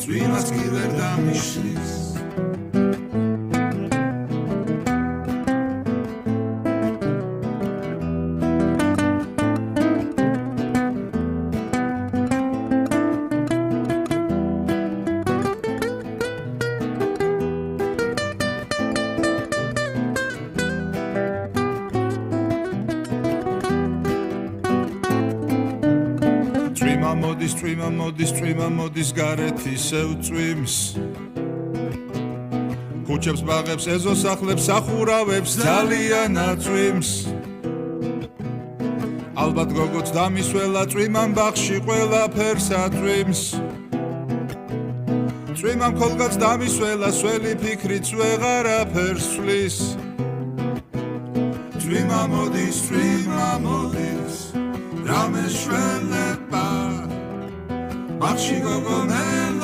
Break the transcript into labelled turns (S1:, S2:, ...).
S1: წვიმას კი ვერ დამიშლის წვიმა მოდის გარეთ ისევ წვიმს ქუჩებს ბაღებს ეზოსახლებს სახურავებს ძალიან აწვიმს ალბათ გოგოც დამისველა წვიმამ ბაღში ყველაფერს აწვიმს წვიმამ ხოლკაც დამისველა სველი ფიქრიც ვეღარაფერს სვლის წვიმა მოდის რა მეშველება Baxi gogo melo